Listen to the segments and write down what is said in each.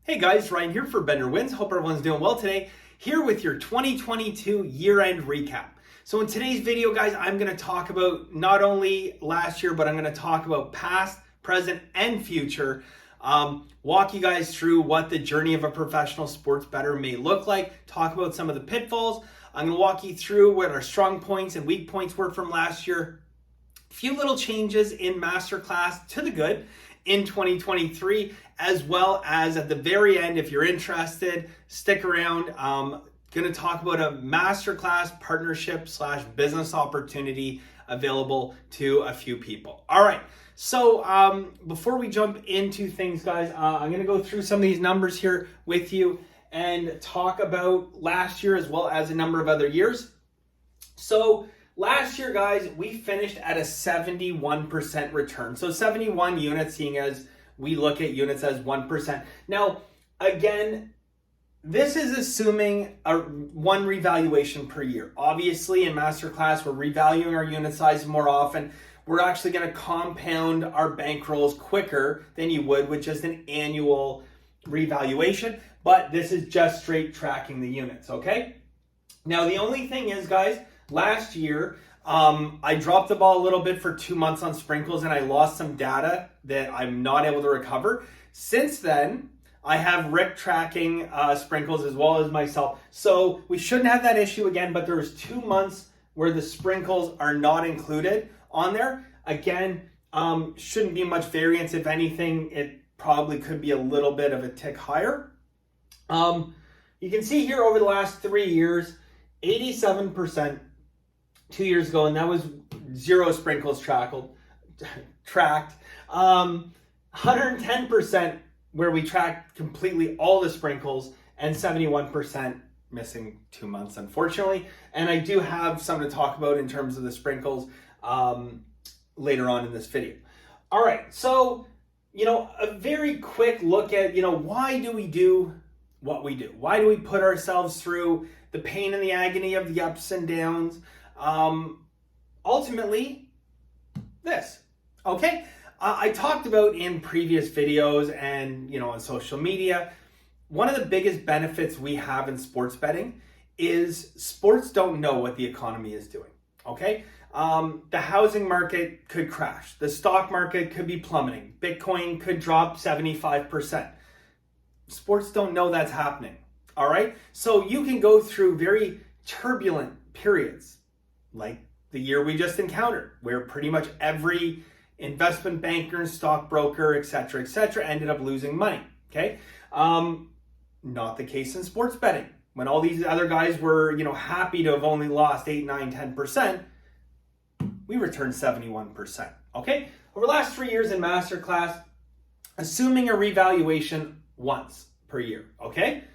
Hey guys, Ryan here for Bender Wins. Hope everyone's doing well today. Here with your 2022 year-end recap. So in today's video, guys, I'm going to talk about not only last year, but I'm going to talk about past, present, and future. Walk you guys through what the journey of a professional sports bettor may look like. Talk about some of the pitfalls. I'm going to walk you through what our strong points and weak points were from last year. A few little changes in Masterclass to the good in 2023, as well as at the very end, if you're interested, stick around. Going to talk about a Masterclass partnership / business opportunity available to a few people. All right. So before we jump into things, guys, I'm going to go through some of these numbers here with you and talk about last year as well as a number of other years. So last year, guys, we finished at a 71% return. So 71 units, seeing as we look at units as 1%. Now, again, this is assuming one revaluation per year. Obviously, in Masterclass, we're revaluing our unit size more often. We're actually going to compound our bankrolls quicker than you would with just an annual revaluation. But this is just straight tracking the units, okay? Now, the only thing is, guys, last year, I dropped the ball a little bit for 2 months on sprinkles and I lost some data that I'm not able to recover. Since then, I have Rick tracking sprinkles as well as myself. So we shouldn't have that issue again, but there was 2 months where the sprinkles are not included on there. Again, shouldn't be much variance. If anything, it probably could be a little bit of a tick higher. You can see here over the last 3 years, 87%. 2 years ago, and that was 0 sprinkles tracked. 110% where we tracked completely all the sprinkles, and 71% missing 2 months, unfortunately. And I do have some to talk about in terms of the sprinkles later on in this video. All right, so, a very quick look at, why do we do what we do? Why do we put ourselves through the pain and the agony of the ups and downs? Ultimately, this, okay? I talked about in previous videos and, on social media, one of the biggest benefits we have in sports betting is sports don't know what the economy is doing, okay? The housing market could crash. The stock market could be plummeting. Bitcoin could drop 75%. Sports don't know that's happening, all right? So you can go through very turbulent periods, like the year we just encountered, where pretty much every investment banker, stockbroker, et cetera, ended up losing money, okay? Not the case in sports betting. When all these other guys were, happy to have only lost 8, 9, 10%, we returned 71%, okay? Over the last 3 years in Masterclass, assuming a revaluation once per year, okay?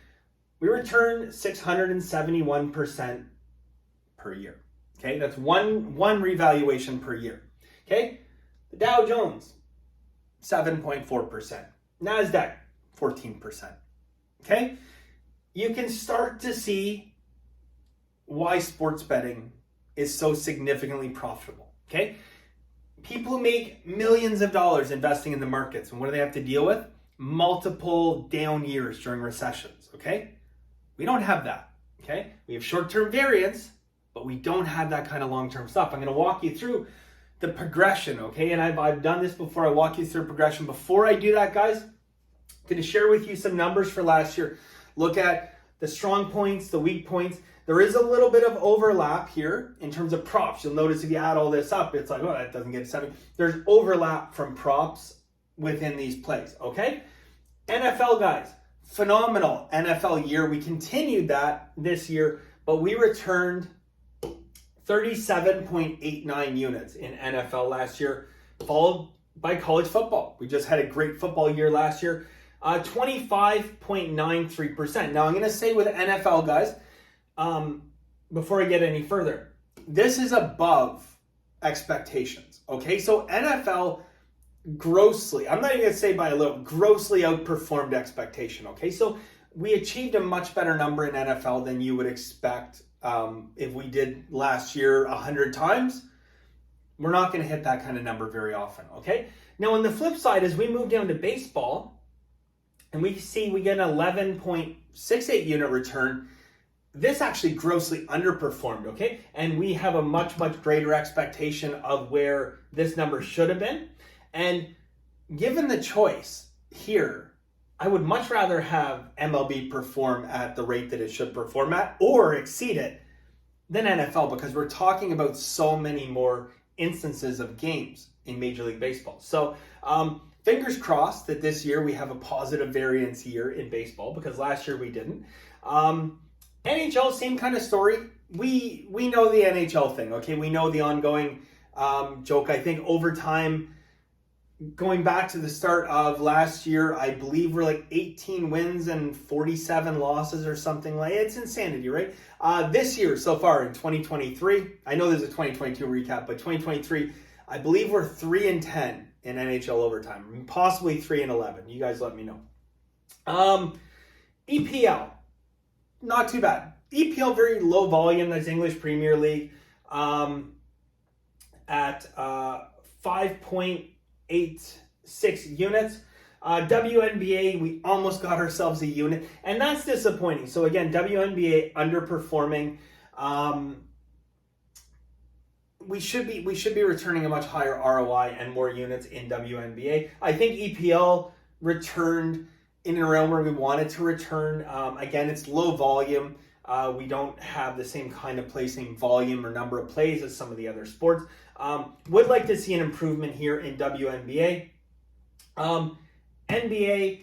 We returned 671% per year. Okay, that's one revaluation per year. Okay, the Dow Jones, 7.4%. NASDAQ, 14%. Okay, you can start to see why sports betting is so significantly profitable. Okay, people who make millions of dollars investing in the markets, and what do they have to deal with? Multiple down years during recessions. Okay, we don't have that. Okay, we have short-term variance, but we don't have that kind of long-term stuff. I'm going to walk you through the progression, okay? And I've done this before. I walk you through progression. Before I do that, guys, I'm going to share with you some numbers for last year. Look at the strong points, the weak points. There is a little bit of overlap here in terms of props. You'll notice if you add all this up, it's like, oh, that doesn't get 7. There's overlap from props within these plays, okay? NFL, guys, phenomenal NFL year. We continued that this year, but we returned 37.89 units in NFL last year, followed by college football. We just had a great football year last year, 25.93%. Now I'm going to say with NFL, guys, before I get any further, this is above expectations, okay? So NFL grossly, I'm not even going to say by a little, grossly outperformed expectation, okay? So we achieved a much better number in NFL than you would expect. If we did last year 100 times, we're not going to hit that kind of number very often, okay? Now, on the flip side, as we move down to baseball, and we get an 11.68 unit return. This actually grossly underperformed, okay? And we have a much, much greater expectation of where this number should have been. And given the choice here, I would much rather have MLB perform at the rate that it should perform at or exceed it than NFL, because we're talking about so many more instances of games in Major League Baseball. So fingers crossed that this year we have a positive variance year in baseball, because last year we didn't. NHL, same kind of story. We know the NHL thing, okay? We know the ongoing joke. I think over time, going back to the start of last year, I believe we're like 18 wins and 47 losses or something like it's insanity, right? This year so far in 2023, I know there's a 2022 recap, but 2023, I believe we're 3-10 in NHL overtime, possibly 3-11. You guys let me know. EPL, not too bad. EPL, very low volume. That's English Premier League at 5.86 units. WNBA, we almost got ourselves a unit, and that's disappointing. So again, WNBA underperforming. We should be returning a much higher ROI and more units in WNBA. I think EPL returned in and around where we wanted to return. Again, it's low volume. We don't have the same kind of placing volume or number of plays as some of the other sports. Would like to see an improvement here in WNBA. NBA,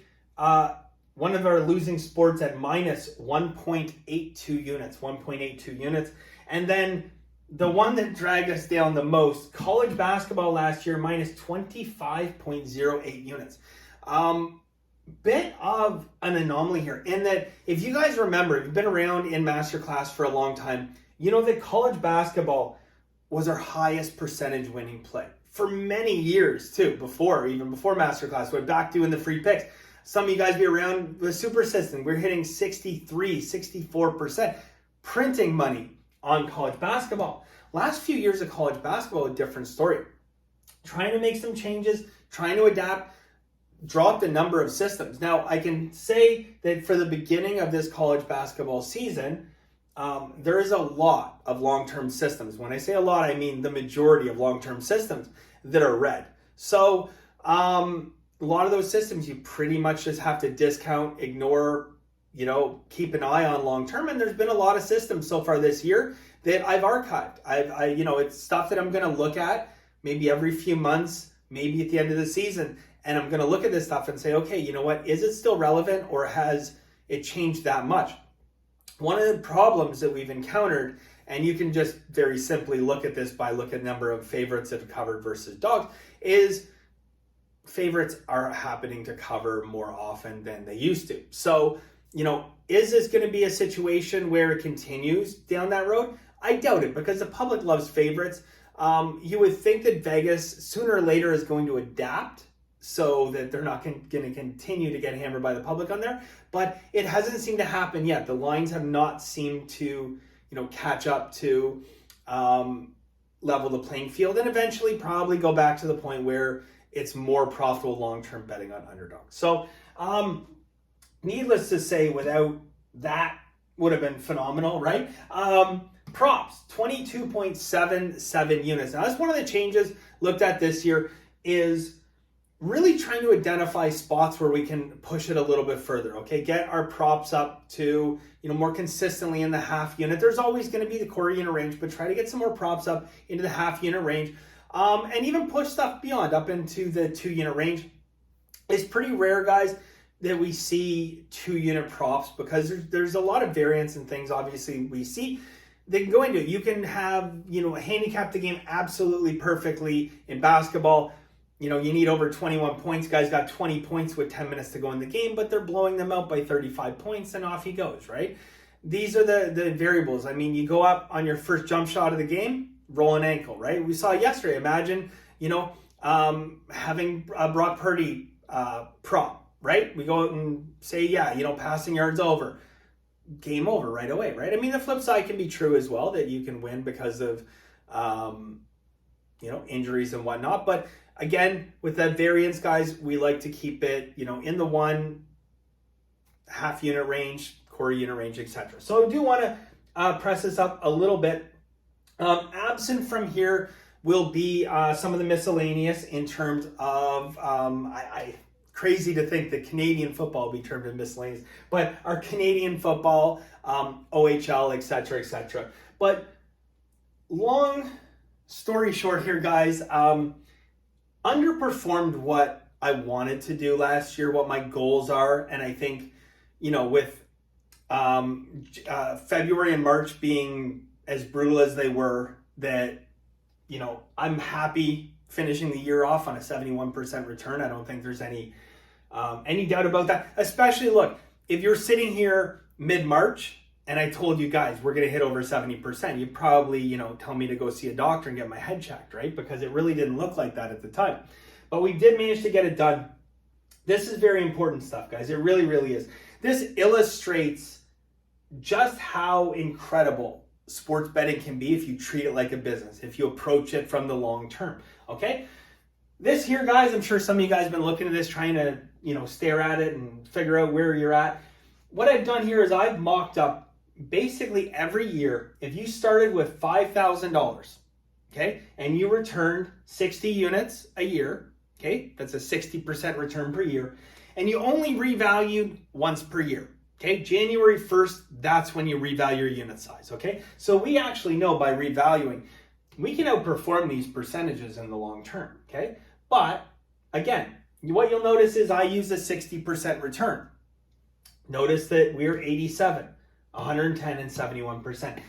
one of our losing sports at minus 1.82 units. And then the one that dragged us down the most, college basketball last year, minus 25.08 units. Bit of an anomaly here in that, if you guys remember, if you've been around in Masterclass for a long time, you know that college basketball was our highest percentage winning play for many years too, even before Masterclass. We're back doing the free picks. Some of you guys be around the super system. We're hitting 63, 64% printing money on college basketball. Last few years of college basketball, a different story. Trying to make some changes, trying to adapt, dropped a number of systems. Now, I can say that for the beginning of this college basketball season, there is a lot of long-term systems. When I say a lot, I mean the majority of long-term systems that are red. So a lot of those systems you pretty much just have to discount, ignore, keep an eye on long-term. And there's been a lot of systems so far this year that I've archived. It's stuff that I'm going to look at maybe every few months, maybe at the end of the season. And I'm going to look at this stuff and say, okay, you know what? Is it still relevant, or has it changed that much? One of the problems that we've encountered, and you can just very simply look at this by looking at the number of favorites that have covered versus dogs, is favorites are happening to cover more often than they used to. So, is this going to be a situation where it continues down that road? I doubt it, because the public loves favorites. You would think that Vegas sooner or later is going to adapt so that they're not going to continue to get hammered by the public on there. But it hasn't seemed to happen yet. The lines have not seemed to, catch up to level the playing field, and eventually probably go back to the point where it's more profitable long-term betting on underdogs. So needless to say, without that would have been phenomenal, right? Props, 22.77 units. Now, that's one of the changes looked at this year, is really trying to identify spots where we can push it a little bit further, okay? Get our props up to, more consistently in the half unit. There's always going to be the quarter unit range, but try to get some more props up into the half unit range, and even push stuff beyond up into the 2 unit range. It's pretty rare, guys, that we see 2 unit props, because there's a lot of variance in things. Obviously, we see they can go into it. You can have, handicap the game absolutely perfectly in basketball. You need over 21 points. Guys got 20 points with 10 minutes to go in the game, but they're blowing them out by 35 points, and off he goes, right? These are the variables. I mean, you go up on your first jump shot of the game, roll an ankle, right? We saw yesterday. Imagine, having a Brock Purdy prop, right? We go out and say, passing yards over. Game over right away, right? I mean, the flip side can be true as well, that you can win because of, injuries and whatnot. But again, with that variance, guys, we like to keep it, in the 1 half unit range, quarter unit range, etc. So I do want to press this up a little bit. Absent from here will be some of the miscellaneous in terms of, crazy to think that Canadian football will be termed as miscellaneous, but our Canadian football, OHL, etc., etc. But long story short here, guys, underperformed what I wanted to do last year, what my goals are, and I think, with February and March being as brutal as they were, that, I'm happy finishing the year off on a 71% return. I don't think there's any doubt about that. Especially, look, if you're sitting here mid-March and I told you guys we're going to hit over 70%, you'd probably, tell me to go see a doctor and get my head checked, right? Because it really didn't look like that at the time. But we did manage to get it done. This is very important stuff, guys. It really, really is. This illustrates just how incredible sports betting can be if you treat it like a business, if you approach it from the long term, okay? This here, guys, I'm sure some of you guys have been looking at this, trying to, stare at it and figure out where you're at. What I've done here is I've mocked up basically every year. If you started with $5,000, okay, and you returned 60 units a year, okay, that's a 60% return per year, and you only revalued once per year, okay, January 1st, that's when you revalue your unit size, okay? So we actually know by revaluing, we can outperform these percentages in the long term, okay? But again, what you'll notice is I use a 60% return. Notice that we're 87, 110, and 71%,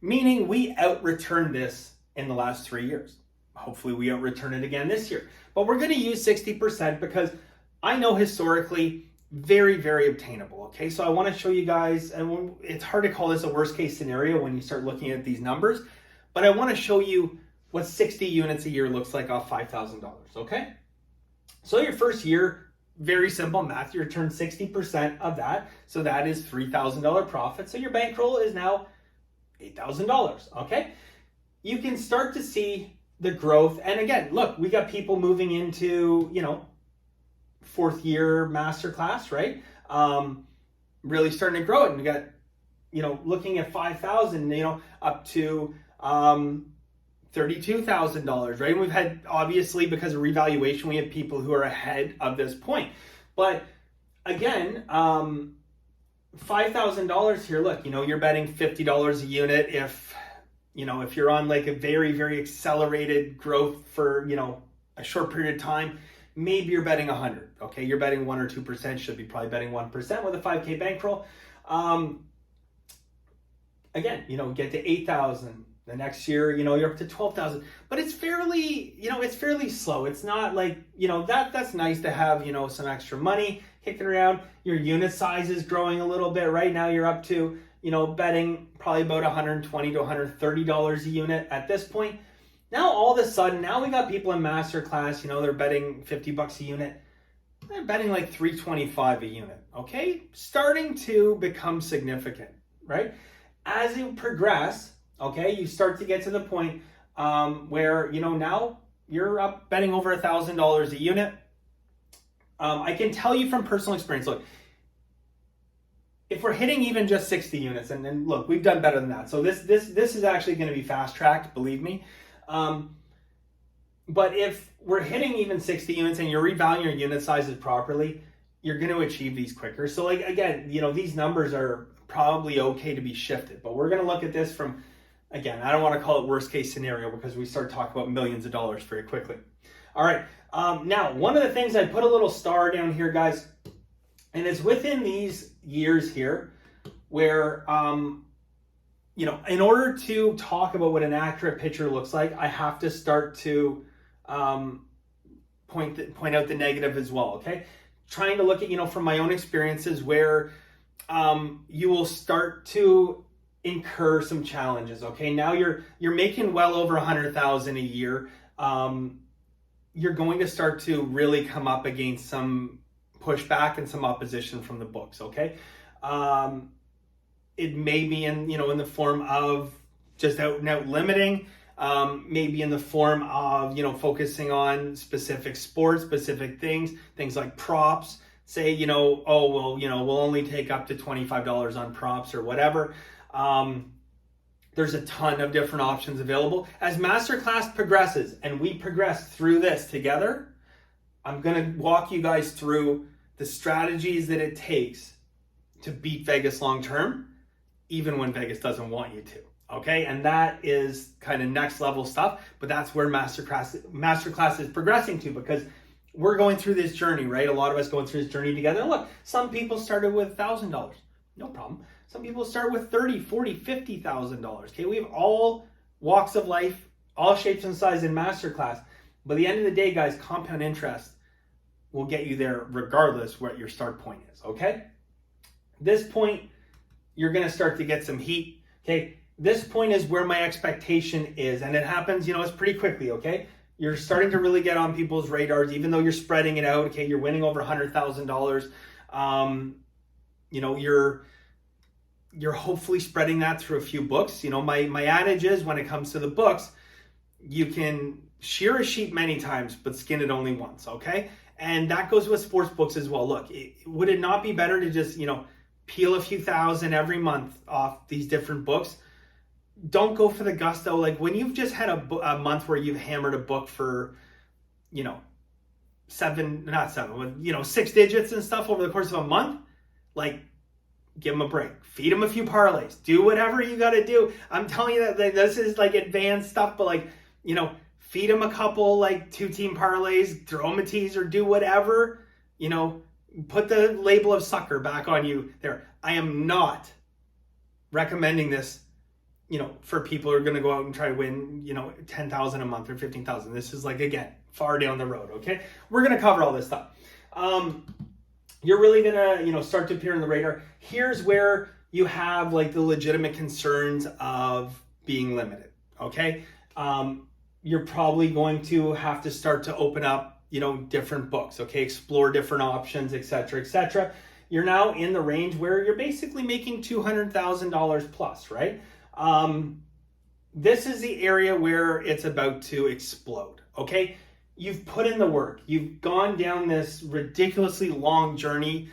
meaning we out-returned this in the last 3 years. Hopefully we out-return it again this year. But we're going to use 60% because I know historically, very, very obtainable, okay? So I want to show you guys, and it's hard to call this a worst case scenario when you start looking at these numbers, but I want to show you what 60 units a year looks like off $5,000, okay? So your first year, very simple math, you return 60% of that, so that is $3,000 profit. So your bankroll is now $8,000, okay? You can start to see the growth, and again, look, we got people moving into, fourth year Masterclass, right? Really starting to grow it, and we got, looking at 5,000, up to $32,000, right? And we've had, obviously, because of revaluation, we have people who are ahead of this point. But again, $5,000 here, look, you're betting $50 a unit if you're on like a very, very accelerated growth for, a short period of time, maybe you're betting 100, okay? You're betting 1 or 2%, should be probably betting 1% with a 5K bankroll. Again, get to 8,000. The next year, you're up to 12,000, but it's fairly, it's fairly slow. It's not like, that's nice to have, some extra money kicking around. Your unit size is growing a little bit. Right now you're up to, betting probably about $120 to $130 a unit at this point. Now, all of a sudden, now we got people in Masterclass, they're betting $50 a unit. They're betting like $325 a unit, okay? Starting to become significant, right? As you progress, okay, you start to get to the point where, now you're up betting over $1,000 a unit. I can tell you from personal experience, look, if we're hitting even just 60 units, and look, we've done better than that. So this is actually going to be fast-tracked, believe me. But if we're hitting even 60 units and you're revaluing your unit sizes properly, you're going to achieve these quicker. So like, again, these numbers are probably okay to be shifted, but we're going to look at this from, again, I don't want to call it worst case scenario because we start talking about millions of dollars very quickly. All right. Now, one of the things I put a little star down here, guys, and it's within these years here where, in order to talk about what an accurate picture looks like, I have to start to point out the negative as well, okay? Trying to look at, from my own experiences where you will start to incur some challenges, okay? Now you're making well over 100,000 a year. You're going to start to really come up against some pushback and some opposition from the books, okay? It may be in the form of just out and out limiting, maybe in the form of, focusing on specific sports, specific things like props, say, oh, well, we'll only take up to $25 on props or whatever. There's a ton of different options available. As Masterclass progresses and we progress through this together, I'm going to walk you guys through the strategies that it takes to beat Vegas long term, even when Vegas doesn't want you to. Okay, and that is kind of next level stuff, but that's where Masterclass is progressing to, because we're going through this journey, right? A lot of us going through this journey together. And look, some people started with $1,000, no problem. Some people start with $30,000, $40,000, $50,000. Okay, we have all walks of life, all shapes and sizes in Masterclass. But at the end of the day, guys, compound interest will get you there regardless what your start point is. Okay, this point you're going to start to get some heat. Okay. This point is where my expectation is, and it happens, it's pretty quickly, okay? You're starting to really get on people's radars, even though you're spreading it out, okay? You're winning over $100,000. You're hopefully spreading that through a few books. My adage is, when it comes to the books, you can shear a sheep many times, but skin it only once, okay? And that goes with sports books as well. Look, would it not be better to just, peel a few thousand every month off these different books? Don't go for the gusto. Like, when you've just had a month where you've hammered a book for, 6 digits and stuff over the course of a month, like, give them a break. Feed them a few parlays. Do whatever you got to do. I'm telling you that this is like advanced stuff, but feed them a couple 2-team parlays, throw them a teaser, do whatever, put the label of sucker back on you there. I am not recommending this for people who are going to go out and try to win, 10,000 a month or 15,000. This is again, far down the road. Okay. We're going to cover all this stuff. You're really going to, start to appear on the radar. Here's where you have the legitimate concerns of being limited. Okay. You're probably going to have to start to open up, different books. Okay. Explore different options, et cetera, et cetera. You're now in the range where you're basically making $200,000 plus, right? This is the area where it's about to explode, okay? You've put in the work. You've gone down this ridiculously long journey,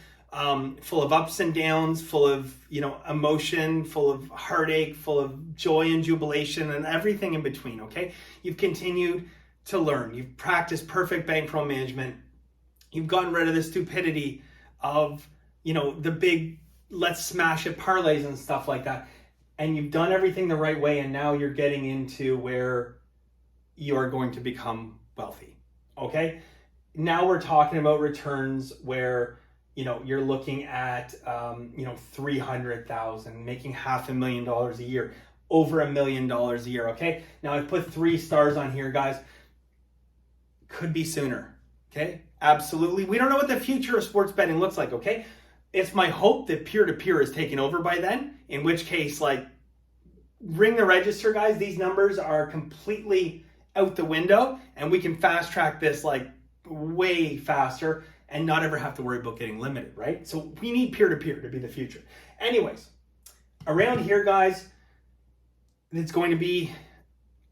full of ups and downs, full of, emotion, full of heartache, full of joy and jubilation and everything in between, okay? You've continued to learn. You've practiced perfect bankroll management. You've gotten rid of the stupidity of, the big let's smash it parlays and stuff like that. And you've done everything the right way, and now you're getting into where you are going to become wealthy, okay? Now we're talking about returns where, you're looking at, 300,000, making $500,000 a year, over $1 million a year, okay? Now I put 3 stars on here, guys. Could be sooner, okay? Absolutely. We don't know what the future of sports betting looks like, okay? It's my hope that peer-to-peer is taken over by then, in which case, ring the register, guys. These numbers are completely out the window, and we can fast track this way faster and not ever have to worry about getting limited, right? So we need peer-to-peer to be the future. Anyways, around here, guys, it's going to be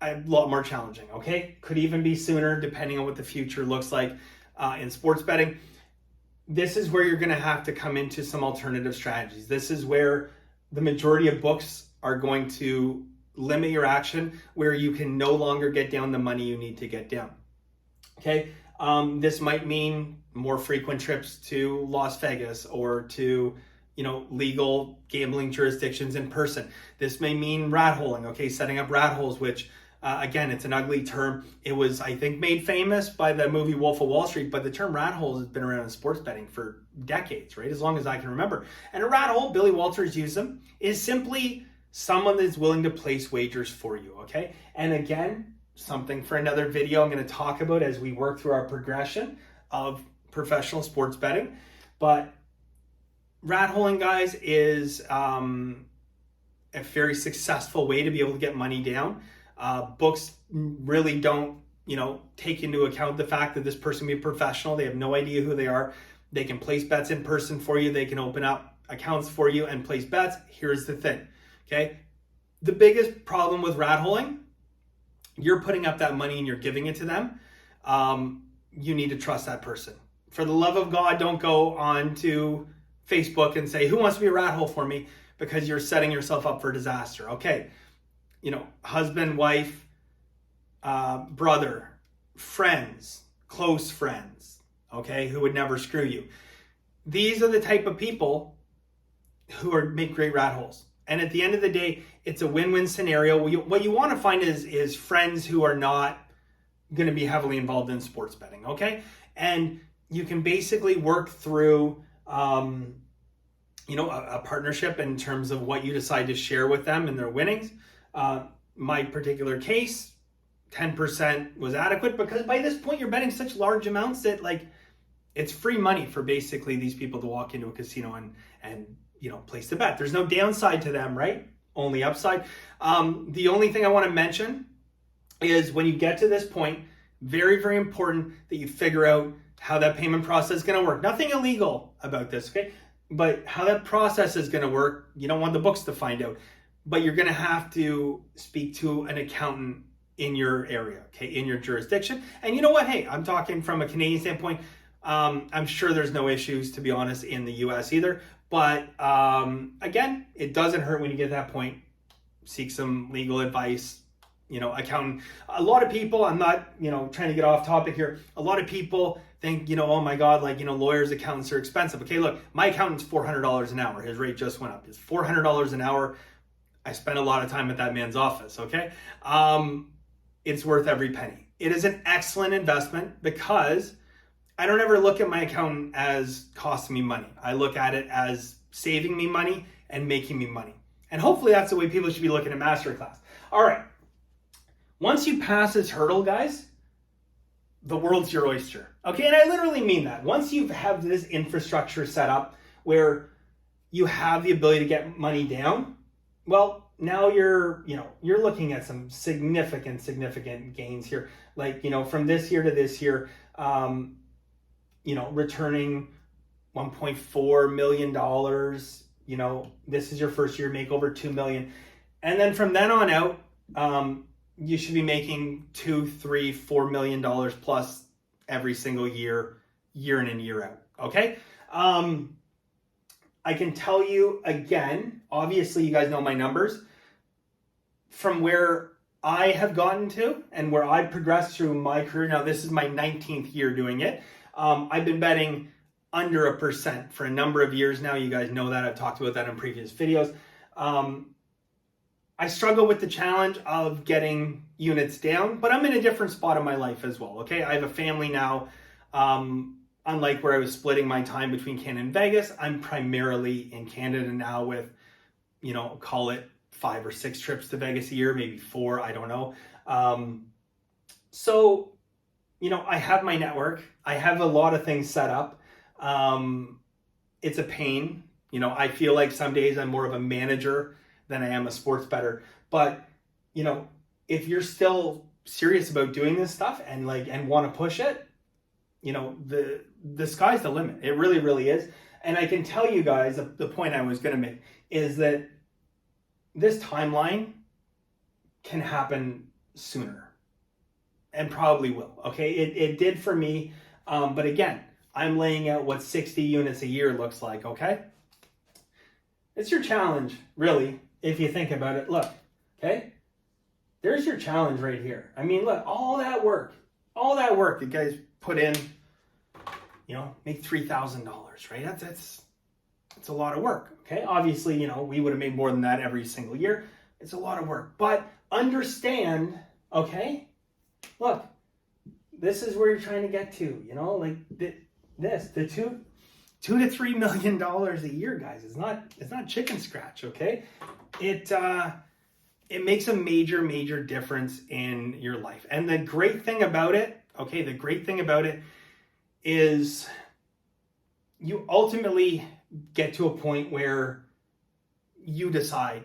a lot more challenging, okay? Could even be sooner, depending on what the future looks like in sports betting. This is where you're going to have to come into some alternative strategies. This is where the majority of books are going to limit your action, where you can no longer get down the money you need to get down. Okay. This might mean more frequent trips to Las Vegas or to, legal gambling jurisdictions in person. This may mean rat holing. Okay. Setting up rat holes, which again, it's an ugly term. It was, I think, made famous by the movie Wolf of Wall Street, but the term rat holes has been around in sports betting for decades, right? As long as I can remember. And a rat hole, Billy Walters used them, is simply someone that's willing to place wagers for you, okay? And again, something for another video I'm going to talk about as we work through our progression of professional sports betting. But rat holing, guys, is a very successful way to be able to get money down. Books really don't, take into account the fact that this person be a professional. They have no idea who they are. They can place bets in person for you. They can open up accounts for you and place bets. Here's the thing, okay? The biggest problem with rat holing, you're putting up that money and you're giving it to them. You need to trust that person For the love of God, don't go on to Facebook and say, who wants to be a rat hole for me? Because you're setting yourself up for disaster. Okay, husband, wife, brother, friends, close friends, okay, who would never screw you. These are the type of people who make great rat holes. And at the end of the day, it's a win-win scenario. What you want to find is friends who are not going to be heavily involved in sports betting, okay? And you can basically work through, a partnership in terms of what you decide to share with them and their winnings. My particular case, 10% was adequate because by this point you're betting such large amounts that it's free money for basically these people to walk into a casino and place the bet. There's no downside to them, right? Only upside. The only thing I want to mention is when you get to this point, very, very important that you figure out how that payment process is going to work. Nothing illegal about this, okay? But how that process is going to work, you don't want the books to find out. But you're going to have to speak to an accountant in your area, okay, in your jurisdiction. And you know what? Hey, I'm talking from a Canadian standpoint. I'm sure there's no issues, to be honest, in the US either. But again, it doesn't hurt when you get to that point. Seek some legal advice, accountant. A lot of people, I'm not, trying to get off topic here. A lot of people think, oh my God, lawyers, accountants are expensive. Okay, look, my accountant's $400 an hour. His rate just went up. It's $400 an hour. I spend a lot of time at that man's office, okay? It's worth every penny. It is an excellent investment because I don't ever look at my accountant as costing me money. I look at it as saving me money and making me money. And hopefully that's the way people should be looking at Masterclass. All right. Once you pass this hurdle, guys, the world's your oyster. Okay, and I literally mean that. Once you have this infrastructure set up where you have the ability to get money down, well, now you're looking at some significant gains here. From this year to this year, returning $1.4 million, this is your first year, make over $2 million. And then from then on out, you should be making $2, $3, $4 million plus every single year in and year out. Okay. I can tell you again, obviously you guys know my numbers from where I have gotten to and where I've progressed through my career. Now this is my 19th year doing it. I've been betting under 1% for a number of years now. You guys know that. I've talked about that in previous videos. I struggle with the challenge of getting units down, but I'm in a different spot in my life as well. Okay. I have a family now. Unlike where I was splitting my time between Canada and Vegas, I'm primarily in Canada now with, call it 5 or 6 trips to Vegas a year, maybe 4, I don't know. So, I have my network. I have a lot of things set up. It's a pain. I feel like some days I'm more of a manager than I am a sports bettor. But, if you're still serious about doing this stuff and want to push it, the sky's the limit. It really, really is. And I can tell you guys, the point I was going to make is that this timeline can happen sooner and probably will. Okay. It did for me. But again, I'm laying out what 60 units a year looks like. Okay. It's your challenge, really, if you think about it. Look, okay. There's your challenge right here. I mean, look, all that work you guys put in, make $3,000, right? That's a lot of work, okay? Obviously, we would have made more than that every single year. It's a lot of work, but understand, okay? Look, this is where you're trying to get to, the $2 to $3 million a year, guys. It's not chicken scratch, okay? It makes a major difference in your life. And the great thing about it, is you ultimately get to a point where you decide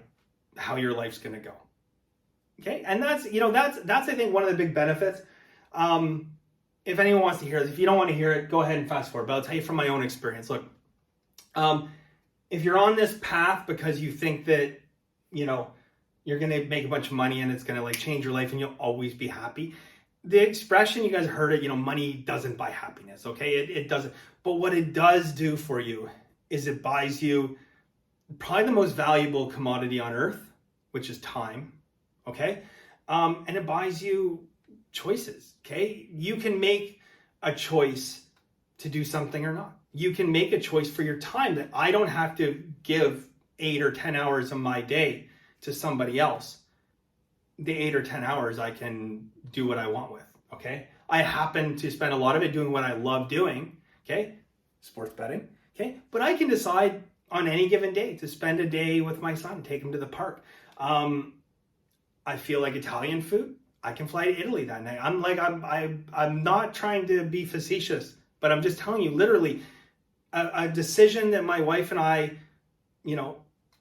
how your life's going to go. Okay. And that's I think one of the big benefits. If anyone wants to hear this, if you don't want to hear it, go ahead and fast forward, but I'll tell you from my own experience. Look, if you're on this path because you think that, you're going to make a bunch of money and it's going to change your life and you'll always be happy, the expression, you guys heard it, money doesn't buy happiness, okay? It doesn't. But what it does do for you is it buys you probably the most valuable commodity on earth, which is time, okay? And it buys you choices, okay? You can make a choice to do something or not. You can make a choice for your time that I don't have to give 8 or 10 hours of my day to somebody else. The 8 or 10 hours I can do what I want with, okay? I happen to spend a lot of it doing what I love doing, okay? Sports betting, okay? But I can decide on any given day to spend a day with my son, take him to the park. I feel like Italian food, I can fly to Italy that night. I'm not trying to be facetious, but I'm just telling you, literally, a decision that my wife and I,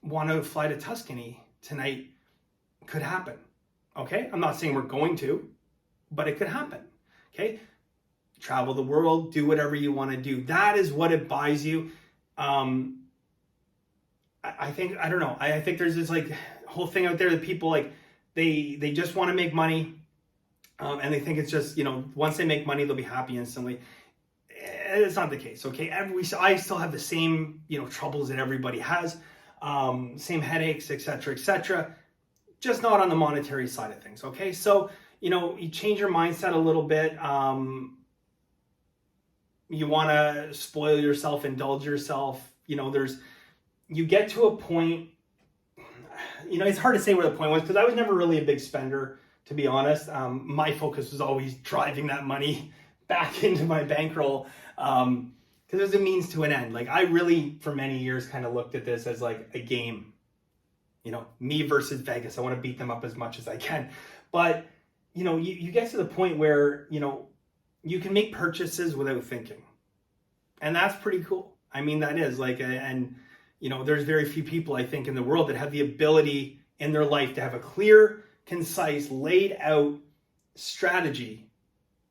want to fly to Tuscany tonight could happen. Okay, I'm not saying we're going to, but it could happen. Okay, travel the world, do whatever you want to do. That is what it buys you. I think there's this like whole thing out there that people like they just want to make money, and they think it's just once they make money they'll be happy instantly. It's not the case. Okay, I still have the same troubles that everybody has, same headaches, etc. Just not on the monetary side of things, okay? So, you change your mindset a little bit. You want to spoil yourself, indulge yourself. You get to a point, it's hard to say where the point was because I was never really a big spender, to be honest. My focus was always driving that money back into my bankroll because there's a means to an end. Like I really, for many years, kind of looked at this as like a game. Me versus Vegas. I want to beat them up as much as I can. But, you get to the point where, you can make purchases without thinking. And that's pretty cool. I mean, that is like, there's very few people, I think, in the world that have the ability in their life to have a clear, concise, laid out strategy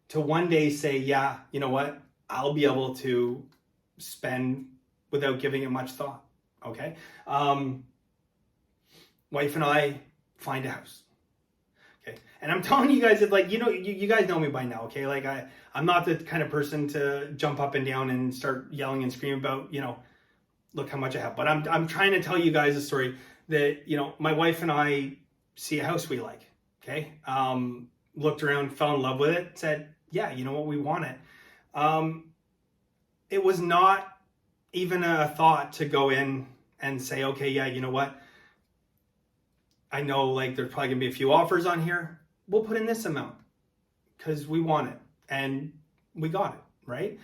to one day say, yeah, you know what? I'll be able to spend without giving it much thought. Okay. Wife and I find a house. Okay. And I'm telling you guys that like, you guys know me by now. Okay. Like I'm not the kind of person to jump up and down and start yelling and screaming about, look how much I have. But I'm trying to tell you guys a story that, my wife and I see a house we like. Okay. Looked around, fell in love with it, said, yeah, you know what, we want it. It was not even a thought to go in and say, okay, yeah, you know what? I know like there's probably gonna be a few offers on here. We'll put in this amount because we want it and we got it, right?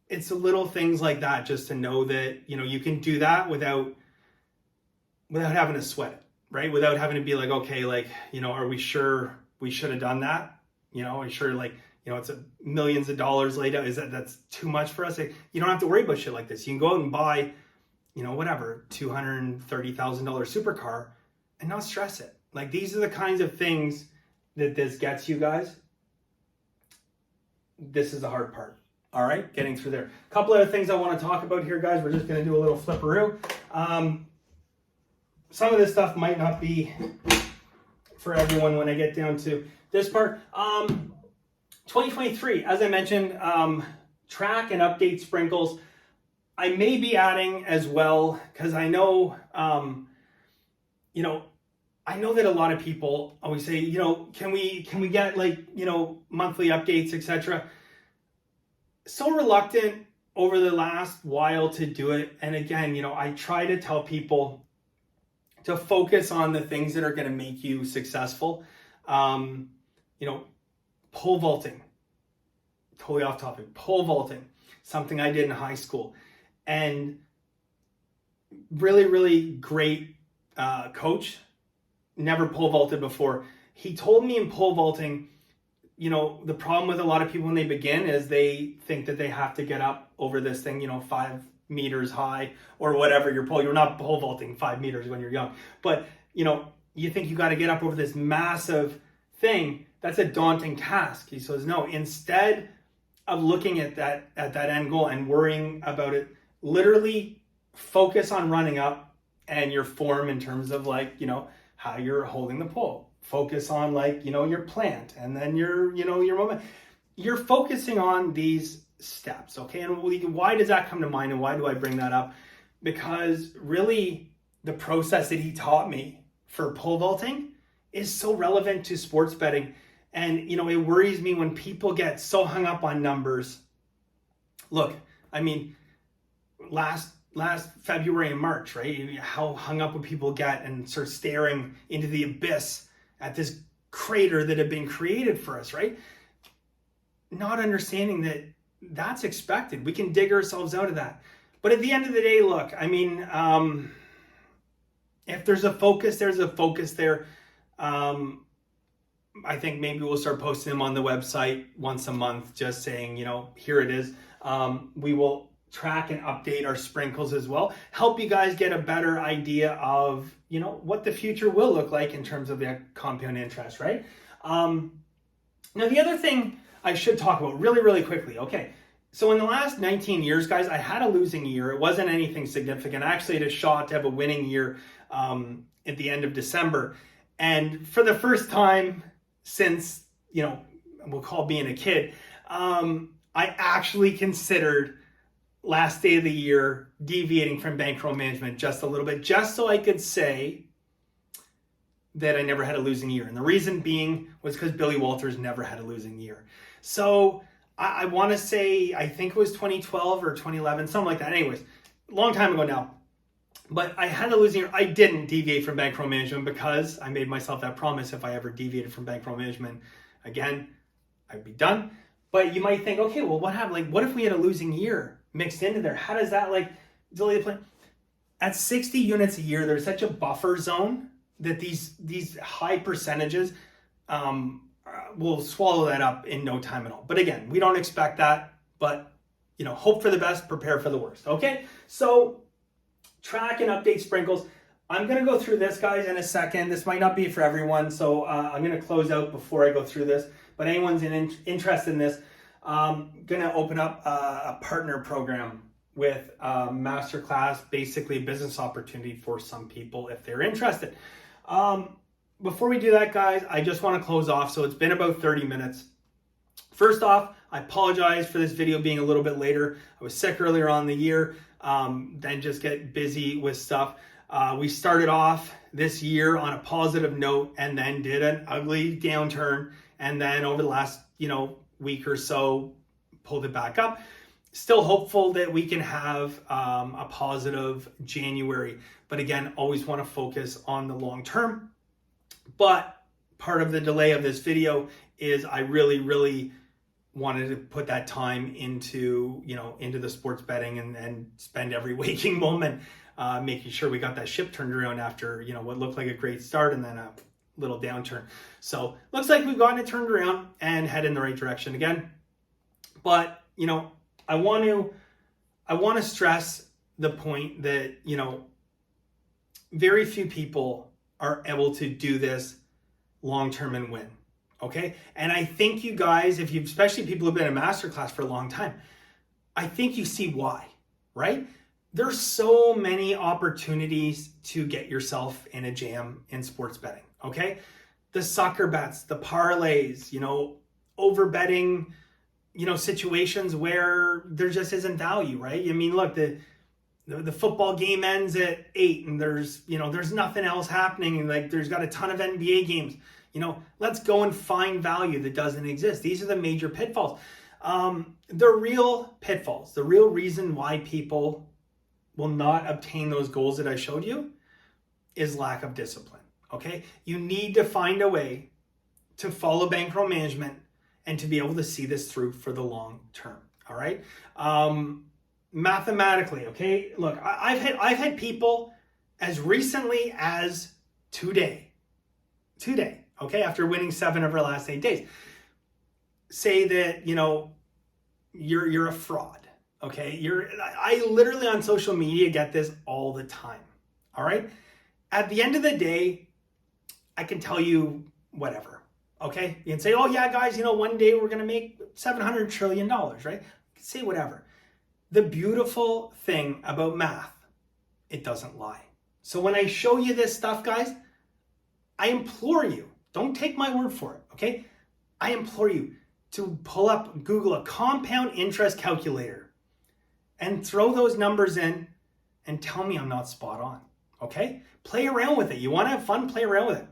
It's the little things like that just to know that, you can do that without having to sweat it, right? Without having to be like, okay, like, are we sure we should have done that? Are we sure like, it's millions of dollars laid out. That's too much for us? Like, you don't have to worry about shit like this. You can go out and buy whatever, $230,000 supercar and not stress it. Like these are the kinds of things that this gets you guys. This is the hard part. All right, getting through there. A couple other things I want to talk about here, guys. We're just going to do a little flipperoo. Some of this stuff might not be for everyone when I get down to this part. 2023, as I mentioned, track and update sprinkles. I may be adding as well because I know, I know that a lot of people always say, can we get like, monthly updates, etc. So reluctant over the last while to do it. And again, I try to tell people to focus on the things that are going to make you successful. Pole vaulting, totally off topic, pole vaulting, something I did in high school. And really, really great coach, never pole vaulted before. He told me in pole vaulting, the problem with a lot of people when they begin is they think that they have to get up over this thing, 5 meters high or whatever you're not pole vaulting 5 meters when you're young. But, you think you got to get up over this massive thing. That's a daunting task. He says, no, instead of looking at that end goal and worrying about it, literally focus on running up and your form in terms of like, how you're holding the pole. focus on like, your plant, and then your moment. You're focusing on these steps, okay? And why does that come to mind, and why do I bring that up? Because really the process that he taught me for pole vaulting is so relevant to sports betting. And, it worries me when people get so hung up on numbers. Look, I mean, last February and March, right? How hung up would people get and start staring into the abyss at this crater that had been created for us, right? Not understanding that that's expected. We can dig ourselves out of that. But at the end of the day, look, I mean, if there's a focus, there's a focus there. I think maybe we'll start posting them on the website once a month, just saying, here it is. We will track and update our sprinkles as well. Help you guys get a better idea of, what the future will look like in terms of the compound interest, right? Now, the other thing I should talk about really, really quickly. Okay. So in the last 19 years, guys, I had a losing year. It wasn't anything significant. I actually had a shot to have a winning year at the end of December. And for the first time since, we'll call being a kid, I actually considered last day of the year deviating from bankroll management just a little bit, just so I could say that I never had a losing year. And the reason being was because Billy Walters never had a losing year. So I want to say, I think it was 2012 or 2011, something like that. Anyways, long time ago now. But I had a losing year. I didn't deviate from bankroll management because I made myself that promise. If I ever deviated from bankroll management again, I'd be done. But you might think, okay, well, what happened? Like, what if we had a losing year mixed into there? How does that delay the plan? At 60 units a year, there's such a buffer zone that these high percentages will swallow that up in no time at all. But again, we don't expect that, but hope for the best, prepare for the worst. Okay, so track and update sprinkles. I'm going to go through this, guys, in a second. This might not be for everyone, so I'm going to close out before I go through this. But anyone's interested in this, I'm going to open up a partner program with Masterclass, basically a business opportunity for some people if they're interested. Before we do that, guys, I just want to close off. So it's been about 30 minutes. First off, I apologize for this video being a little bit later. I was sick earlier on in the year, then just get busy with stuff. We started off this year on a positive note and then did an ugly downturn. And then over the last, week or so, pulled it back up. Still hopeful that we can have a positive January. But again, always want to focus on the long term. But part of the delay of this video is I really, really wanted to put that time into the sports betting and spend every waking moment making sure we got that ship turned around after, what looked like a great start and then a little downturn. So looks like we've gotten it turned around and head in the right direction again. But, I want to stress the point that, very few people are able to do this long-term and win. Okay. And I think you guys, especially people who've been in Masterclass for a long time, I think you see why, right? There's so many opportunities to get yourself in a jam in sports betting. Okay. The sucker bets, the parlays, over betting, situations where there just isn't value, right? I mean, look, the football game ends at 8 and there's nothing else happening. And there's got a ton of NBA games. Let's go and find value that doesn't exist. These are the major pitfalls. The real pitfalls, the real reason why people will not obtain those goals that I showed you is lack of discipline, okay? You need to find a way to follow bankroll management and to be able to see this through for the long term, all right? Mathematically, okay? Look, I've had people as recently as today, okay, after winning 7 of our last 8 days, say that, you're a fraud, okay? I literally on social media get this all the time, all right? At the end of the day, I can tell you whatever, okay? You can say, oh yeah, guys, one day we're going to make $700 trillion, right? You can say whatever. The beautiful thing about math, it doesn't lie. So when I show you this stuff, guys, I implore you Don't take my word for it, okay? I implore you to pull up, Google a compound interest calculator and throw those numbers in and tell me I'm not spot on, okay? Play around with it. You want to have fun? Play around with it.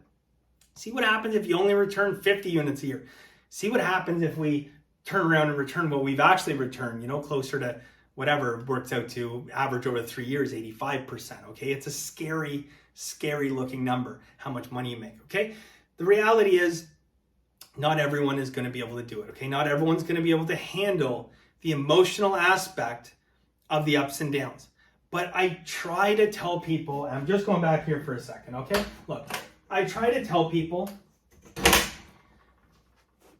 See what happens if you only return 50 units a year. See what happens if we turn around and return what we've actually returned, closer to whatever works out to average over 3 years, 85%, okay? It's a scary, scary looking number, how much money you make, okay? The reality is not everyone is going to be able to do it, okay? Not everyone's going to be able to handle the emotional aspect of the ups and downs. But I try to tell people, and I'm just going back here for a second, okay? Look, I try to tell people,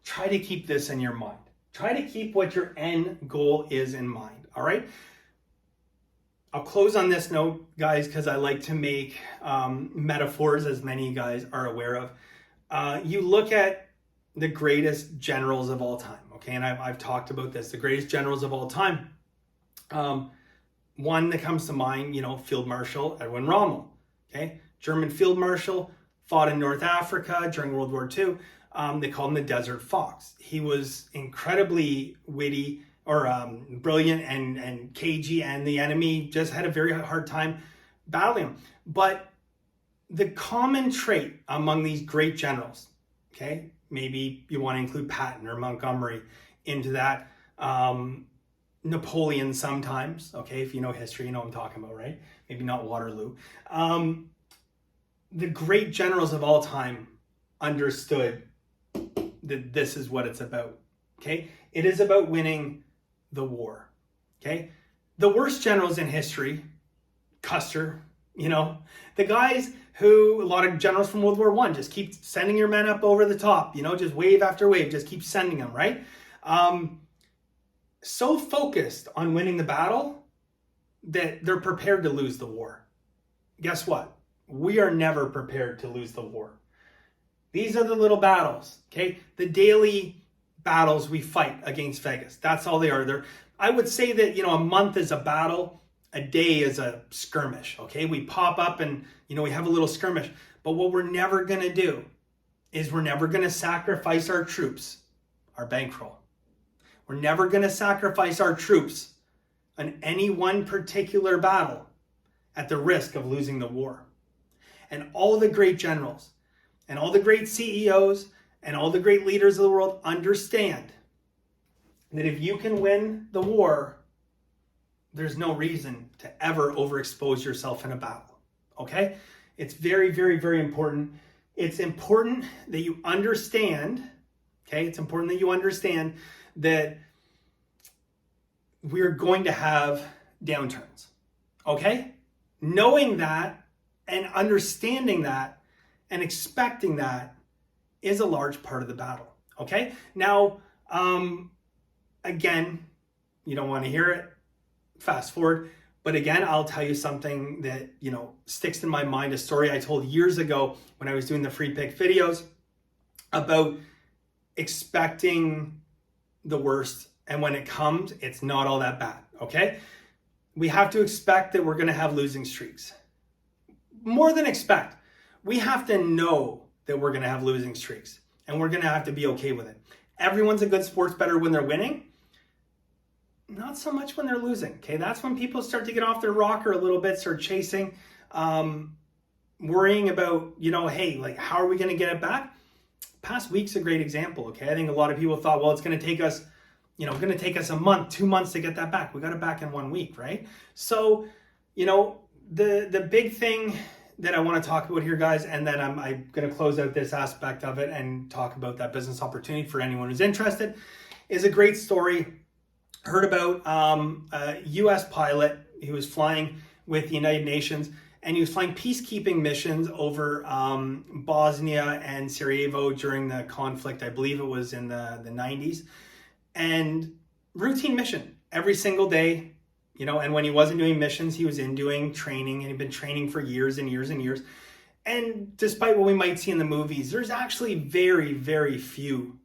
try to keep this in your mind. Try to keep what your end goal is in mind, all right? I'll close on this note, guys, because I like to make metaphors, as many guys are aware of. You look at the greatest generals of all time, okay? And I've talked about this, the greatest generals of all time. One that comes to mind, Field Marshal Edwin Rommel, okay? German Field Marshal, fought in North Africa during World War II. They called him the Desert Fox. He was incredibly witty or brilliant and cagey, and the enemy just had a very hard time battling him. But the common trait among these great generals, okay, maybe you want to include Patton or Montgomery into that, Napoleon sometimes, okay, if you know history, you know what I'm talking about, right? Maybe not Waterloo. The great generals of all time understood that this is what it's about, okay? It is about winning the war, okay? The worst generals in history, Custer, the guys who, a lot of generals from World War I, just keep sending your men up over the top, just wave after wave, just keep sending them, right? So focused on winning the battle that they're prepared to lose the war. Guess what? We are never prepared to lose the war. These are the little battles, okay? The daily battles we fight against Vegas. That's all they are. I would say that, a month is a battle, a day is a skirmish, okay? We pop up and, we have a little skirmish. But what we're never going to do is we're never going to sacrifice our troops, our bankroll. We're never going to sacrifice our troops on any one particular battle at the risk of losing the war. And all the great generals and all the great CEOs and all the great leaders of the world understand that if you can win the war, there's no reason to ever overexpose yourself in a battle, okay? It's very, very, very important. It's important that you understand, okay? It's important that you understand that we're going to have downturns, okay? Knowing that and understanding that and expecting that is a large part of the battle, okay? Now, again, you don't want to hear it, fast forward, but again, I'll tell you something that, sticks in my mind, a story I told years ago when I was doing the free pick videos about expecting the worst, and when it comes, it's not all that bad, okay? We have to expect that we're going to have losing streaks. More than expect, we have to know that we're going to have losing streaks, and we're going to have to be okay with it. Everyone's a good sports bettor when they're winning. Not so much when they're losing, okay? That's when people start to get off their rocker a little bit, start chasing, worrying about, hey, how are we going to get it back? Past week's a great example, okay? I think a lot of people thought, well, it's going to take us, a month, 2 months to get that back. We got it back in 1 week, right? So, the big thing that I want to talk about here, guys, and then I'm going to close out this aspect of it and talk about that business opportunity for anyone who's interested, is a great story. Heard about a U.S. pilot. He was flying with the United Nations, and he was flying peacekeeping missions over Bosnia and Sarajevo during the conflict. I believe it was in the 90s. And routine mission every single day, and when he wasn't doing missions, he was doing training, and he'd been training for years and years and years. And despite what we might see in the movies, there's actually very, very few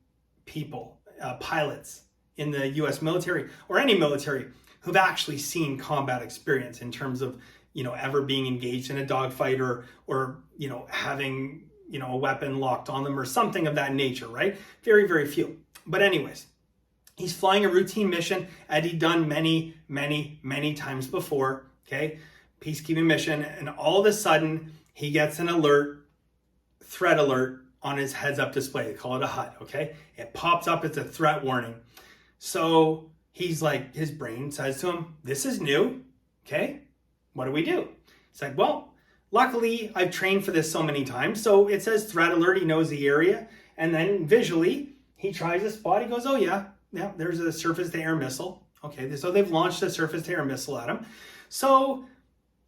people, pilots in the U.S. military or any military who've actually seen combat experience in terms of, ever being engaged in a dogfight or having, a weapon locked on them or something of that nature, right? Very, very few. But anyways, he's flying a routine mission that he'd done many, many, many times before, okay? Peacekeeping mission, and all of a sudden he gets an alert, threat alert on his heads up display. They call it a HUD, okay? It pops up, it's a threat warning. So he's like, his brain says to him, this is new, okay? What do we do? He's like, well, luckily I've trained for this so many times. So it says threat alert, he knows the area. And then visually, he tries a spot, he goes, oh yeah, there's a surface-to-air missile. Okay, so they've launched a surface-to-air missile at him. So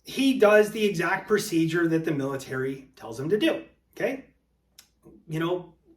he does the exact procedure that the military tells him to do, okay?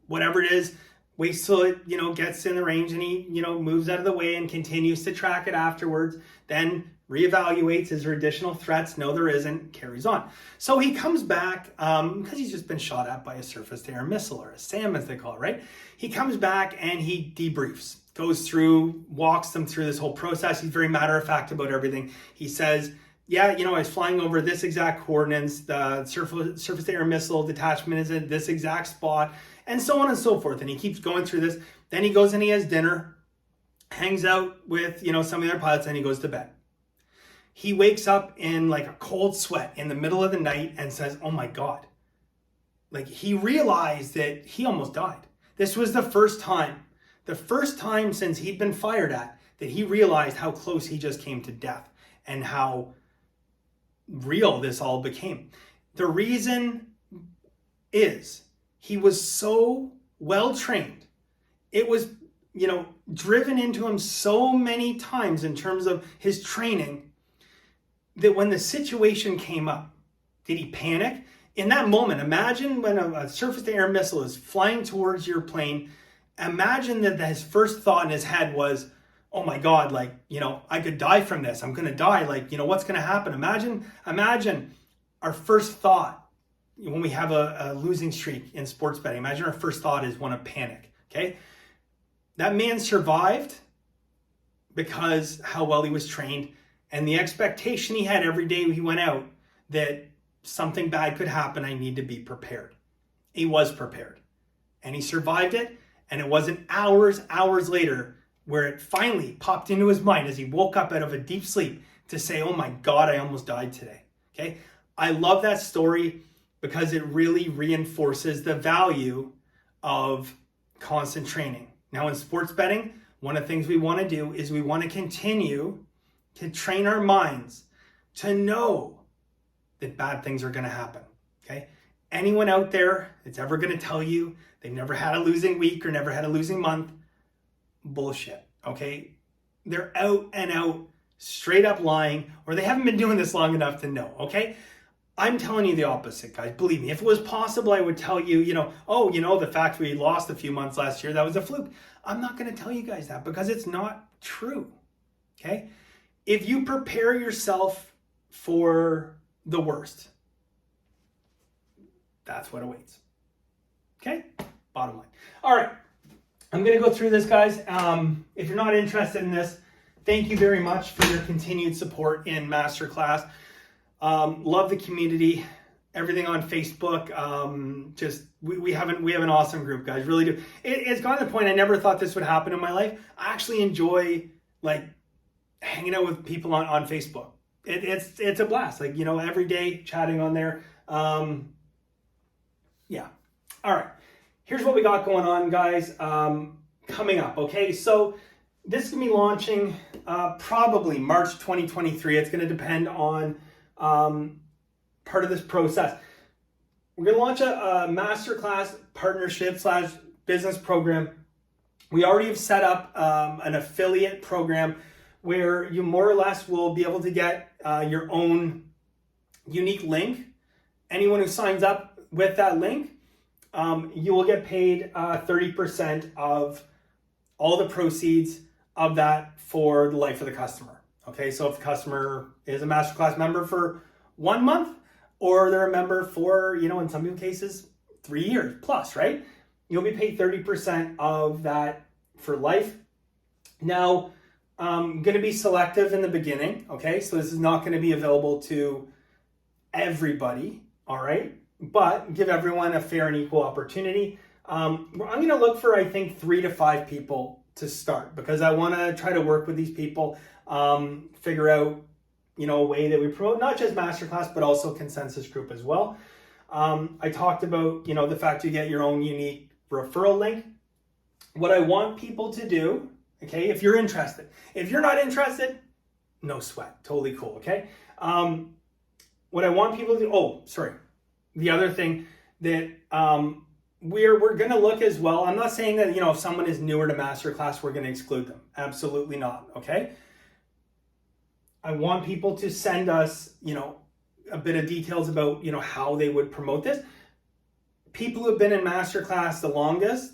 Whatever it is, waits till it, gets in the range, and he, moves out of the way and continues to track it afterwards, then reevaluates, is there additional threats? No, there isn't, carries on. So he comes back, because he's just been shot at by a surface-to-air missile, or a SAM as they call it, right? He comes back and he debriefs, goes through, walks them through this whole process. He's very matter-of-fact about everything. He says, yeah, I was flying over this exact coordinates, the surface-to-air missile detachment is in this exact spot, and so on and so forth. And he keeps going through this. Then he goes and he has dinner, hangs out with, some of the other pilots, and he goes to bed. He wakes up in like a cold sweat in the middle of the night and says, oh my God. Like, he realized that he almost died. This was the first time since he'd been fired at, that he realized how close he just came to death and how real this all became. The reason is he was so well trained. It was, driven into him so many times in terms of his training that when the situation came up, did he panic? In that moment, imagine when a surface-to-air missile is flying towards your plane. Imagine that his first thought in his head was, oh my God, I could die from this. I'm going to die. What's going to happen? Imagine our first thought when we have a losing streak in sports betting. Imagine our first thought is one of panic, okay? That man survived because how well he was trained and the expectation he had every day he went out that something bad could happen. I need to be prepared. He was prepared and he survived it. And it wasn't hours later where it finally popped into his mind as he woke up out of a deep sleep to say, oh my God, I almost died today. Okay. I love that story because it really reinforces the value of constant training. Now in sports betting, one of the things we want to do is we want to continue to train our minds to know that bad things are going to happen. Okay. Anyone out there that's ever going to tell you they've never had a losing week or never had a losing month, bullshit, okay? They're out and out, straight up lying, or they haven't been doing this long enough to know, okay? I'm telling you the opposite, guys. Believe me, if it was possible, I would tell you, the fact we lost a few months last year, that was a fluke. I'm not going to tell you guys that because it's not true, okay? If you prepare yourself for the worst, that's what awaits. Okay? Bottom line. All right. I'm going to go through this, guys. If you're not interested in this, thank you very much for your continued support in Masterclass. Love the community. Everything on Facebook. We have an awesome group, guys. Really do. It's gotten to the point I never thought this would happen in my life. I actually enjoy hanging out with people on Facebook. It's a blast. Every day chatting on there. Yeah. All right. Here's what we got going on, guys. Coming up. Okay. So this is going to be launching probably March 2023. It's going to depend on part of this process. We're going to launch a Masterclass partnership / business program. We already have set up an affiliate program where you more or less will be able to get your own unique link. Anyone who signs up with that link, you will get paid 30% of all the proceeds of that for the life of the customer. Okay, so if the customer is a Masterclass member for 1 month, or they're a member for, in some cases, 3 years plus, right? You'll be paid 30% of that for life. Now, I'm going to be selective in the beginning, okay? So this is not going to be available to everybody, all right? but give everyone a fair and equal opportunity. I'm going to look for, I think, 3 to 5 people to start, because I want to try to work with these people, figure out, a way that we promote not just Masterclass, but also Consensus Group as well. I talked about, the fact you get your own unique referral link. What I want people to do, okay, if you're interested. If you're not interested, no sweat, totally cool, okay? What I want people to do, the other thing that we're going to look as well, I'm not saying that, if someone is newer to Masterclass, we're going to exclude them. Absolutely not, okay? I want people to send us, a bit of details about, how they would promote this. People who have been in Masterclass the longest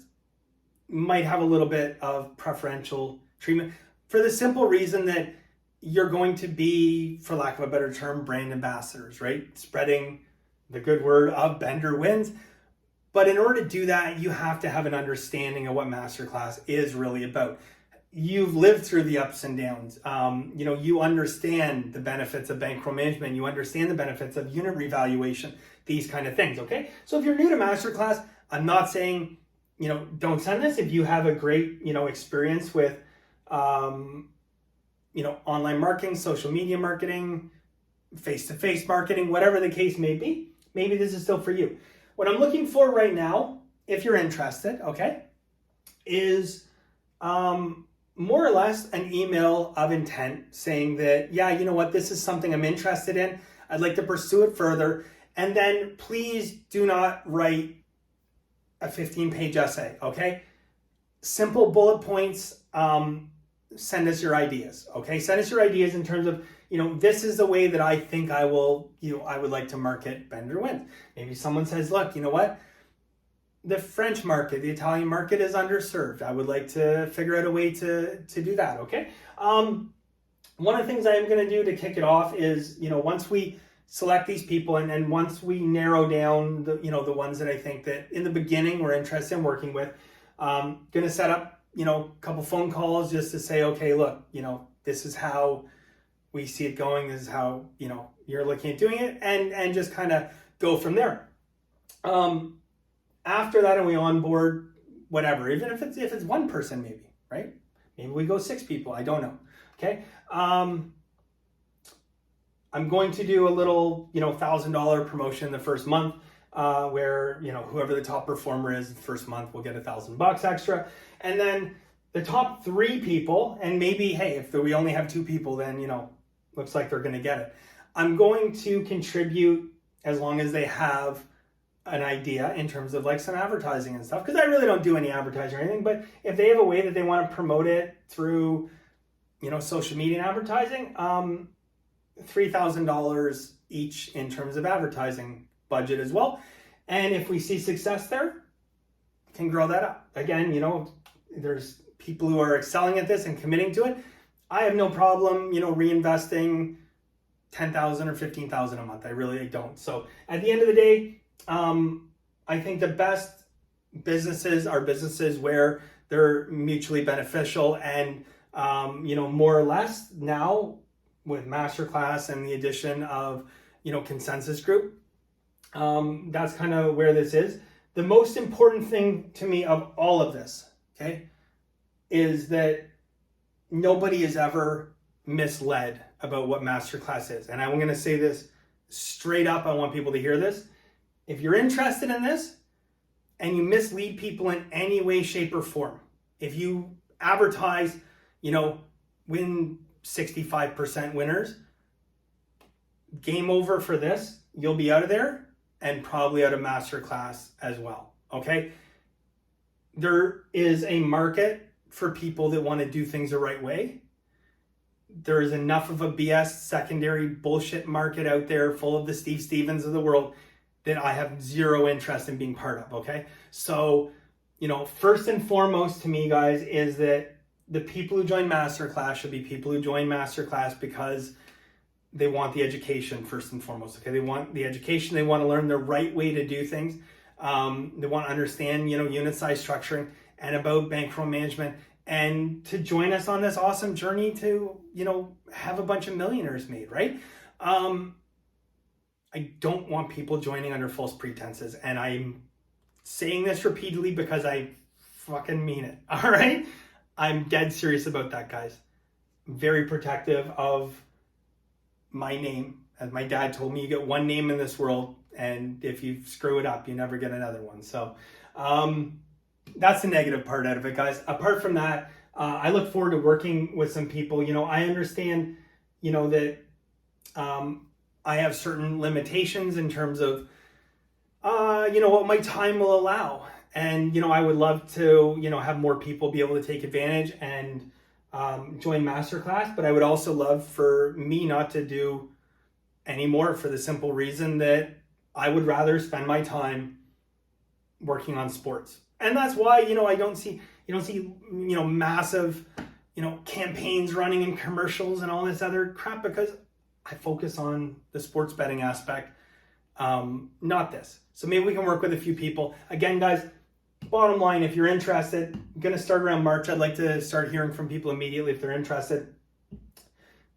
might have a little bit of preferential treatment, for the simple reason that you're going to be, for lack of a better term, brand ambassadors, right? Spreading the good word of Bender Wins. But in order to do that, you have to have an understanding of what Masterclass is really about. You've lived through the ups and downs. You understand the benefits of bankroll management. You understand the benefits of unit revaluation, these kind of things, okay? So if you're new to Masterclass, I'm not saying, don't send this. If you have a great, experience with, online marketing, social media marketing, face-to-face marketing, whatever the case may be, maybe this is still for you. What I'm looking for right now, if you're interested, okay, is more or less an email of intent saying that, yeah, you know what, this is something I'm interested in. I'd like to pursue it further. And then please do not write a 15-page essay, okay? Simple bullet points. Send us your ideas, okay? Send us your ideas in terms of, this is the way that I think I will, I would like to market Bender Wins. Maybe someone says, look, you know what? The French market, the Italian market is underserved. I would like to figure out a way to do that, okay? One of the things I am going to do to kick it off is, once we select these people and once we narrow down the, the ones that I think that in the beginning we're interested in working with, going to set up, a couple phone calls just to say, okay, look, this is how we see it going. This is how, you're looking at doing it, and just kind of go from there. After that, and we onboard whatever, even if it's one person, maybe, right? Maybe we go 6 people. I don't know. Okay. I'm going to do a little, $1,000 promotion the first month, where, whoever the top performer is the first month will get $1,000 extra. And then the top 3 people, and maybe, hey, if we only have 2 people, then, looks like they're going to get it. I'm going to contribute as long as they have an idea in terms of like some advertising and stuff, because I really don't do any advertising or anything, but if they have a way that they want to promote it through, social media and advertising, $3,000 each in terms of advertising budget as well. And if we see success there, can grow that up. Again, there's people who are excelling at this and committing to it. I have no problem, reinvesting $10,000 or $15,000 a month. I really don't. So at the end of the day, I think the best businesses are businesses where they're mutually beneficial, and more or less now with Masterclass and the addition of Consensus Group, that's kind of where this is. The most important thing to me of all of this, okay, is that nobody is ever misled about what Masterclass is. And I'm going to say this straight up. I want people to hear this. If you're interested in this and you mislead people in any way, shape, or form, if you advertise, win 65% winners, game over for this. You'll be out of there and probably out of Masterclass as well, okay? There is a market for people that want to do things the right way. There is enough of a BS secondary bullshit market out there full of the Steve Stevens of the world that I have zero interest in being part of, okay? So, first and foremost to me, guys, is that the people who join Masterclass should be people who join Masterclass because they want the education first and foremost, okay? They want the education. They want to learn the right way to do things. They want to understand, unit size structuring and about bankroll management, and to join us on this awesome journey to, have a bunch of millionaires made, right? I don't want people joining under false pretenses. And I'm saying this repeatedly because I fucking mean it. All right? I'm dead serious about that, guys. Very protective of my name. As my dad told me, you get one name in this world, and if you screw it up, you never get another one. So that's the negative part out of it, guys. Apart from that, I look forward to working with some people. I understand, that I have certain limitations in terms of, what my time will allow. And, I would love to, have more people be able to take advantage and join Masterclass. But I would also love for me not to do any more, for the simple reason that I would rather spend my time working on sports. And that's why, I don't see, massive, campaigns running and commercials and all this other crap, because I focus on the sports betting aspect, not this. So maybe we can work with a few people. Again, guys, bottom line, if you're interested, I'm going to start around March. I'd like to start hearing from people immediately if they're interested.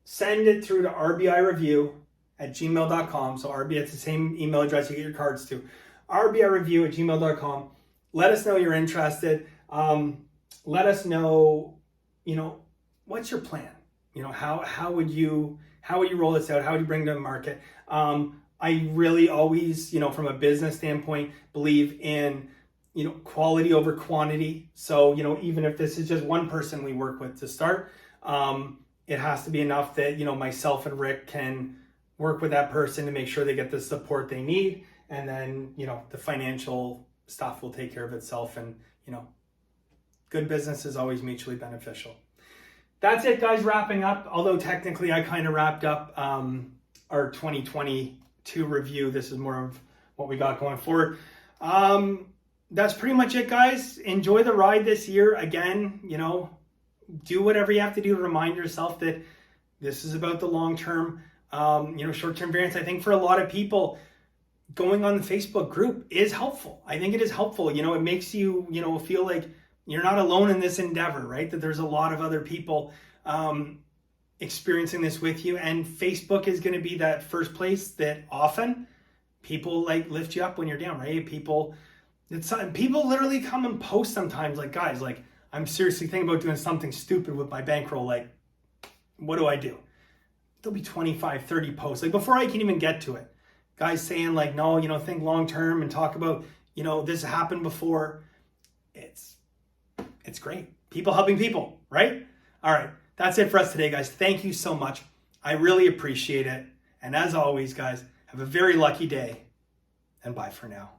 Send it through to rbireview@gmail.com. So RB, it's the same email address you get your cards to. rbireview@gmail.com. Let us know you're interested. Let us know, what's your plan? How would you roll this out? How would you bring it to the market? I really always, from a business standpoint, believe in, quality over quantity. So, even if this is just one person we work with to start, it has to be enough that, myself and Rick can work with that person to make sure they get the support they need. And then, the financial stuff will take care of itself. And, good business is always mutually beneficial. That's it, guys, wrapping up. Although technically I kind of wrapped up our 2022 review. This is more of what we got going forward. That's pretty much it, guys. Enjoy the ride this year. Again, do whatever you have to do to remind yourself that this is about the long term. Short-term variance. I think for a lot of people, going on the Facebook group is helpful. I think it is helpful. It makes you, feel like you're not alone in this endeavor, right? That there's a lot of other people experiencing this with you. And Facebook is going to be that first place that often people lift you up when you're down, right? People literally come and post sometimes guys, I'm seriously thinking about doing something stupid with my bankroll. What do I do? There'll be 25, 30 posts. Before I can even get to it, guys saying no, think long term and talk about, this happened before. It's great. People helping people, right? All right. That's it for us today, guys. Thank you so much. I really appreciate it. And as always, guys, have a very lucky day, and bye for now.